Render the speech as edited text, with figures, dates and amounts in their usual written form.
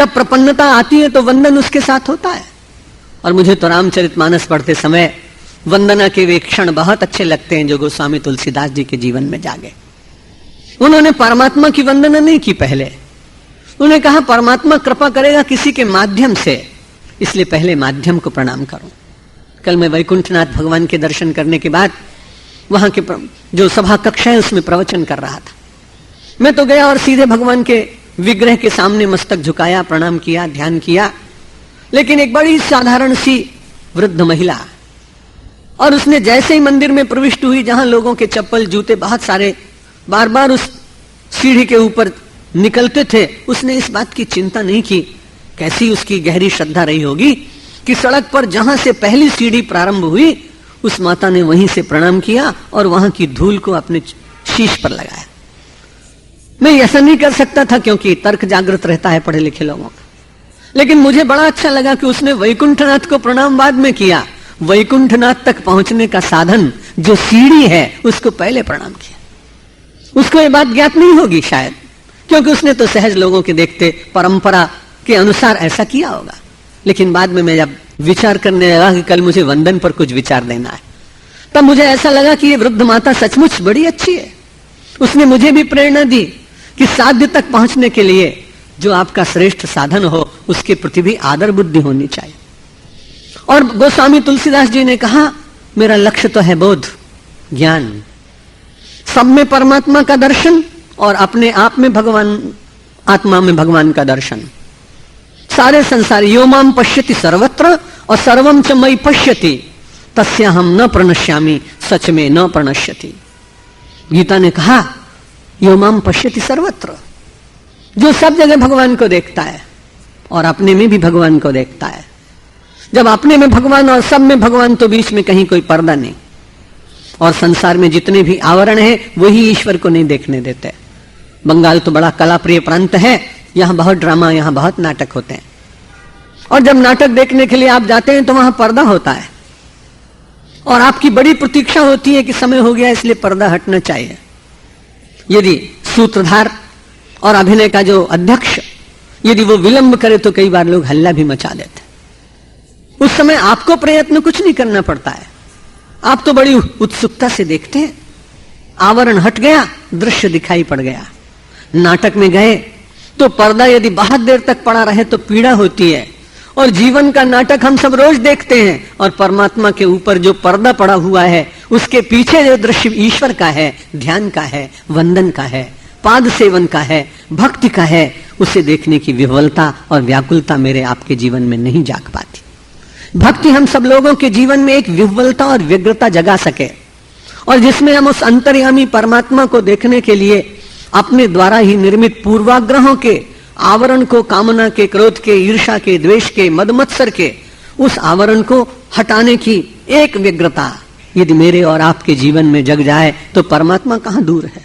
जब प्रपन्नता आती है तो वंदन उसके साथ होता है। और मुझे तो रामचरितमानस पढ़ते समय वंदना के वे क्षण बहुत अच्छे लगते हैं जो गोस्वामी तुलसीदास जी के जीवन में जागे। उन्होंने परमात्मा की वंदना नहीं की पहले, उन्होंने कहा परमात्मा कृपा करेगा किसी के माध्यम से, इसलिए पहले माध्यम को प्रणाम करो। कल मैं वैकुंठनाथ भगवान के दर्शन करने के बाद वहां के जो सभा कक्ष है उसमें प्रवचन कर रहा था। मैं तो गया और सीधे भगवान के विग्रह के सामने मस्तक झुकाया, प्रणाम किया, ध्यान किया। लेकिन एक बड़ी साधारण सी वृद्ध महिला, और उसने जैसे ही मंदिर में प्रविष्ट हुई, जहां लोगों के चप्पल जूते बहुत सारे बार बार उस सीढ़ी के ऊपर निकलते थे, उसने इस बात की चिंता नहीं की। कैसी उसकी गहरी श्रद्धा रही होगी कि सड़क पर जहां से पहली सीढ़ी प्रारंभ हुई उस माता ने वहीं से प्रणाम किया और वहां की धूल को अपने शीश पर लगाया। मैं ऐसा नहीं कर सकता था क्योंकि तर्क जागृत रहता है पढ़े लिखे लोगों का, लेकिन मुझे बड़ा अच्छा लगा कि उसने वैकुंठनाथ को प्रणाम बाद में किया। वैकुंठनाथ तक पहुंचने का साधन जो सीढ़ी है उसको पहले प्रणाम किया। उसको ये बात ज्ञात नहीं होगी शायद, क्योंकि उसने तो सहज लोगों के देखते परंपरा के अनुसार ऐसा किया होगा। लेकिन बाद में मैं जब विचार करने लगा कि कल मुझे वंदन पर कुछ विचार देना है, तब मुझे ऐसा लगा कि ये वृद्ध माता सचमुच बड़ी अच्छी है। उसने मुझे भी प्रेरणा दी कि साध्य तक पहुंचने के लिए जो आपका श्रेष्ठ साधन हो उसके प्रति भी आदर बुद्धि होनी चाहिए। और गोस्वामी तुलसीदास जी ने कहा मेरा लक्ष्य तो है बोध, ज्ञान, सब में परमात्मा का दर्शन और अपने आप में भगवान, आत्मा में भगवान का दर्शन। सारे संसार यो माम पश्यति सर्वत्र और सर्वम च मयि पश्यति तस्याहम न प्रणश्यामि सच में न प्रणश्यति। गीता ने कहा यो माम पश्यति सर्वत्र, जो सब जगह भगवान को देखता है और अपने में भी भगवान को देखता है। जब अपने में भगवान और सब में भगवान तो बीच में कहीं कोई पर्दा नहीं, और संसार में जितने भी आवरण है वही ईश्वर को नहीं देखने देते। बंगाल तो बड़ा कला प्रिय प्रांत है, यहां बहुत ड्रामा, यहां बहुत नाटक होते हैं, और जब नाटक देखने के लिए आप जाते हैं तो वहां पर्दा होता है और आपकी बड़ी प्रतीक्षा होती है कि समय हो गया इसलिए पर्दा हटना चाहिए। यदि सूत्रधार और अभिनय का जो अध्यक्ष यदि वो विलंब करे तो कई बार लोग हल्ला भी मचा देते। उस समय आपको प्रयत्न कुछ नहीं करना पड़ता है, आप तो बड़ी उत्सुकता से देखते हैं। आवरण हट गया, दृश्य दिखाई पड़ गया। नाटक में गए तो पर्दा यदि बहुत देर तक पड़ा रहे तो पीड़ा होती है, और जीवन का नाटक हम सब रोज देखते हैं, और परमात्मा के ऊपर जो पर्दा पड़ा हुआ है उसके पीछे जो दृश्य ईश्वर का है, ध्यान का है, वंदन का है, पाद सेवन का है, भक्ति का है, उसे देखने की विह्वलता और व्याकुलता मेरे आपके जीवन में नहीं जाग पाती। भक्ति हम सब लोगों के जीवन में एक विह्वलता और व्यग्रता जगा सके, और जिसमें हम उस अंतर्यामी परमात्मा को देखने के लिए अपने द्वारा ही निर्मित पूर्वाग्रहों के आवरण को, कामना के, क्रोध के, ईर्ष्या के, द्वेष के, मदमत्सर के, उस आवरण को हटाने की एक व्यग्रता यदि मेरे और आपके जीवन में जग जाए तो परमात्मा कहां दूर है।